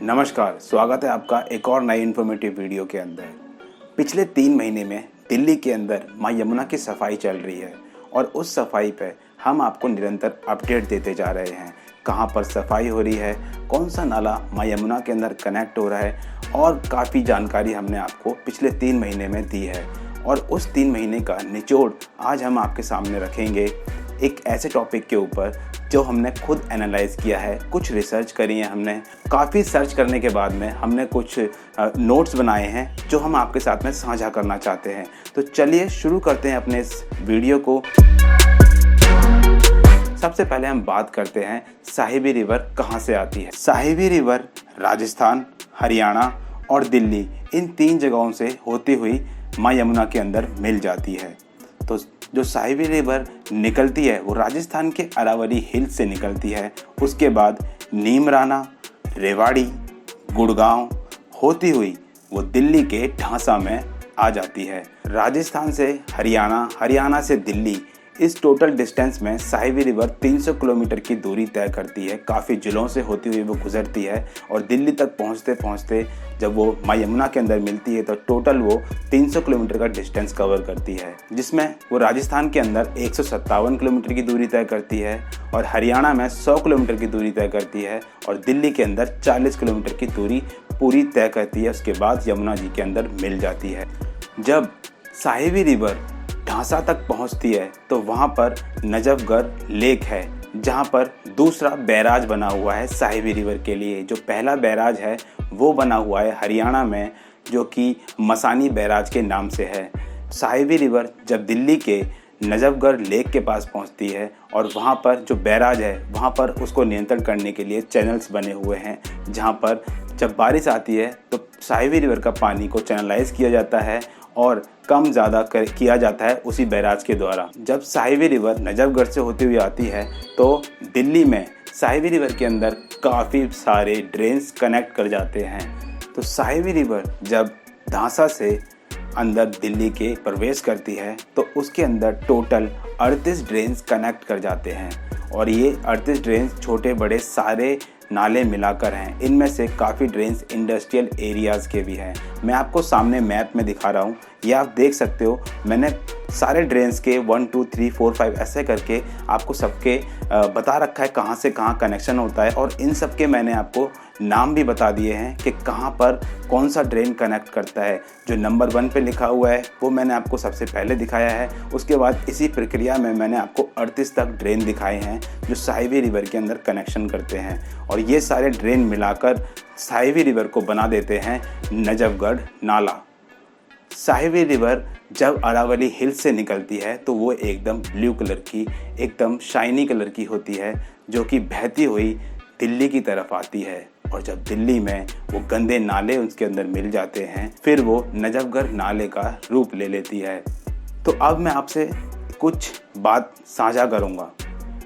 नमस्कार, स्वागत है आपका एक और नई इन्फॉर्मेटिव वीडियो के अंदर। पिछले 3 महीने में दिल्ली के अंदर मां यमुना की सफाई चल रही है और उस सफाई पे हम आपको निरंतर अपडेट देते जा रहे हैं। कहां पर सफाई हो रही है, कौन सा नाला मां यमुना के अंदर कनेक्ट हो रहा है और काफ़ी जानकारी हमने आपको पिछले 3 महीने में दी है। और उस 3 महीने का निचोड़ आज हम आपके सामने रखेंगे एक ऐसे टॉपिक के ऊपर जो हमने खुद एनालाइज किया है, कुछ रिसर्च करी है हमने। काफ़ी सर्च करने के बाद में हमने कुछ नोट्स बनाए हैं जो हम आपके साथ में साझा करना चाहते हैं। तो चलिए शुरू करते हैं अपने इस वीडियो को। सबसे पहले हम बात करते हैं साहिबी रिवर कहाँ से आती है। साहिबी रिवर राजस्थान, हरियाणा और दिल्ली इन 3 जगहों से होती हुई मां यमुना के अंदर मिल जाती है। तो जो साहिबी रिवर निकलती है वो राजस्थान के अरावली हिल्स से निकलती है। उसके बाद नीमराना, रेवाड़ी, गुड़गांव होती हुई वो दिल्ली के ढांसा में आ जाती है। राजस्थान से हरियाणा, हरियाणा से दिल्ली, इस टोटल डिस्टेंस में साहिबी रिवर 300 किलोमीटर की दूरी तय करती है। काफ़ी जिलों से होती हुई वो गुजरती है और दिल्ली तक पहुंचते पहुंचते जब वो मां यमुना के अंदर मिलती है तो टोटल वो 300 किलोमीटर का डिस्टेंस कवर करती है, जिसमें वो राजस्थान के अंदर 157 किलोमीटर की दूरी तय करती है और हरियाणा में 100 किलोमीटर की दूरी तय करती है और दिल्ली के अंदर 40 किलोमीटर की दूरी पूरी तय करती है। उसके बाद यमुना जी के अंदर मिल जाती है। जब साहिबी रिवर ढांसा तक पहुंचती है तो वहां पर नजफगढ़ लेक है, जहां पर दूसरा बैराज बना हुआ है साहिबी रिवर के लिए। जो पहला बैराज है वो बना हुआ है हरियाणा में, जो कि मसानी बैराज के नाम से है। साहिबी रिवर जब दिल्ली के नजफगढ़ लेक के पास पहुंचती है और वहां पर जो बैराज है वहां पर उसको नियंत्रण करने के लिए चैनल्स बने हुए हैं, जहां पर जब बारिश आती है तो साहिबी रिवर का पानी को चैनलाइज किया जाता है और कम ज़्यादा किया जाता है उसी बैराज के द्वारा। जब साहिबी रिवर नजफगढ़ से होती हुई आती है तो दिल्ली में साहिबी रिवर के अंदर काफ़ी सारे ड्रेन्स कनेक्ट कर जाते हैं। तो साहिबी रिवर जब ढांसा से अंदर दिल्ली के प्रवेश करती है तो उसके अंदर टोटल 38 ड्रेन्स कनेक्ट कर जाते हैं और ये 38 ड्रेन्स छोटे बड़े सारे नाले मिलाकर हैं। इनमें से काफ़ी ड्रेन्स इंडस्ट्रियल एरियाज़ के भी हैं। मैं आपको सामने मैप में दिखा रहा हूँ, ये आप देख सकते हो। मैंने सारे ड्रेन्स के 1 2 3 4 5 ऐसे करके आपको सबके बता रखा है कहाँ से कहाँ कनेक्शन होता है और इन सब के मैंने आपको नाम भी बता दिए हैं कि कहाँ पर कौन सा ड्रेन कनेक्ट करता है। जो नंबर 1 पे लिखा हुआ है वो मैंने आपको सबसे पहले दिखाया है। उसके बाद इसी प्रक्रिया में मैंने आपको 38 तक ड्रेन दिखाए हैं जो साहिबी रिवर के अंदर कनेक्शन करते हैं और ये सारे ड्रेन मिलाकर साहिबी रिवर को बना देते हैं नजफगढ़ नाला। साहिबी रिवर जब अरावली हिल्स से निकलती है तो वो एकदम ब्लू कलर की, एकदम शाइनी कलर की होती है, जो कि बहती हुई दिल्ली की तरफ आती है। और जब दिल्ली में वो गंदे नाले उसके अंदर मिल जाते हैं फिर वो नजफगढ़ नाले का रूप ले लेती है। तो अब मैं आपसे कुछ बात साझा करूँगा।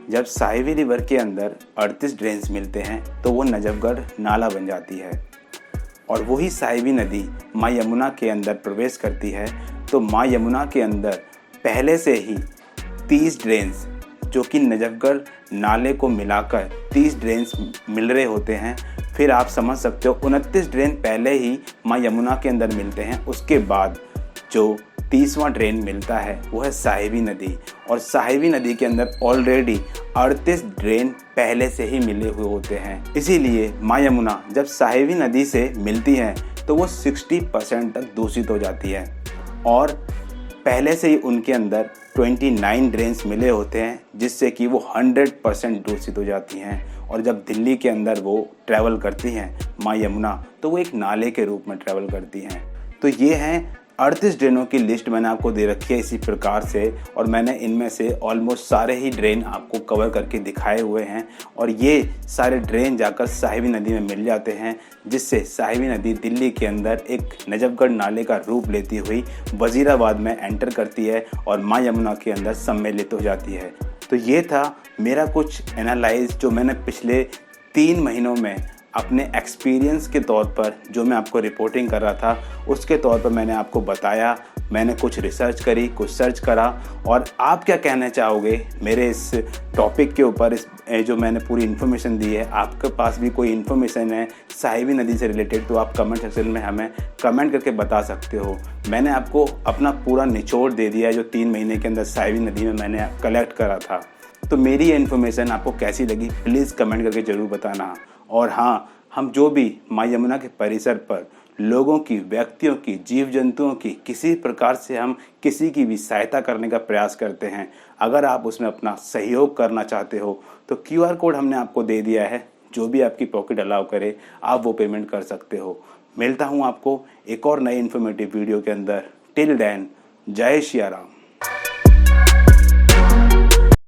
जब साहिबी रिवर के अंदर 38 ड्रेन्स मिलते हैं तो वो नजफगढ़ नाला बन जाती है और वही साहिबी नदी मां यमुना के अंदर प्रवेश करती है। तो मां यमुना के अंदर पहले से ही 30 ड्रेन्स, जो कि नजफगढ़ नाले को मिलाकर 30 ड्रेन्स मिल रहे होते हैं। फिर आप समझ सकते हो 29 ड्रेन पहले ही मां यमुना के अंदर मिलते हैं। उसके बाद जो 30वां ड्रेन मिलता है वो है साहिबी नदी और साहिबी नदी के अंदर ऑलरेडी 38 ड्रेन पहले से ही मिले हुए होते हैं। इसीलिए मां यमुना जब साहिबी नदी से मिलती है तो वो 60% तक दूषित हो जाती है और पहले से ही उनके अंदर 29 ड्रेन्स मिले होते हैं, जिससे कि वो 100% दूषित हो जाती हैं। और जब दिल्ली के अंदर वो ट्रैवल करती हैं मां यमुना तो वो एक नाले के रूप में ट्रैवल करती हैं। तो ये हैं 38 ड्रेनों की लिस्ट मैंने आपको दे रखी है इसी प्रकार से और मैंने इनमें से ऑलमोस्ट सारे ही ड्रेन आपको कवर करके दिखाए हुए हैं और ये सारे ड्रेन जाकर साहिबी नदी में मिल जाते हैं, जिससे साहिबी नदी दिल्ली के अंदर एक नजफगढ़ नाले का रूप लेती हुई वजीराबाद में एंटर करती है और मां यमुना के अंदर सम्मिलित हो जाती है। तो ये था मेरा कुछ एनालाइज जो मैंने पिछले 3 महीनों में अपने एक्सपीरियंस के तौर पर जो मैं आपको रिपोर्टिंग कर रहा था उसके तौर पर मैंने आपको बताया। मैंने कुछ रिसर्च करी, कुछ सर्च करा, और आप क्या कहना चाहोगे मेरे इस टॉपिक के ऊपर, इस जो मैंने पूरी इन्फॉर्मेशन दी है। आपके पास भी कोई इन्फॉर्मेशन है साहिबी नदी से रिलेटेड तो आप कमेंट सेक्शन में हमें कमेंट करके बता सकते हो। मैंने आपको अपना पूरा निचोड़ दे दिया है जो 3 महीने के अंदर साहिबी नदी में मैंने कलेक्ट करा था। तो मेरी ये इन्फॉर्मेशन आपको कैसी लगी प्लीज़ कमेंट करके ज़रूर बताना। और हाँ, हम जो भी माँ यमुना के परिसर पर लोगों की, व्यक्तियों की, जीव जंतुओं की किसी प्रकार से हम किसी की भी सहायता करने का प्रयास करते हैं, अगर आप उसमें अपना सहयोग करना चाहते हो तो QR कोड हमने आपको दे दिया है। जो भी आपकी पॉकेट अलाउ करे आप वो पेमेंट कर सकते हो। मिलता हूँ आपको एक और नए इन्फॉर्मेटिव वीडियो के अंदर। टिल देन, जय श्री राम।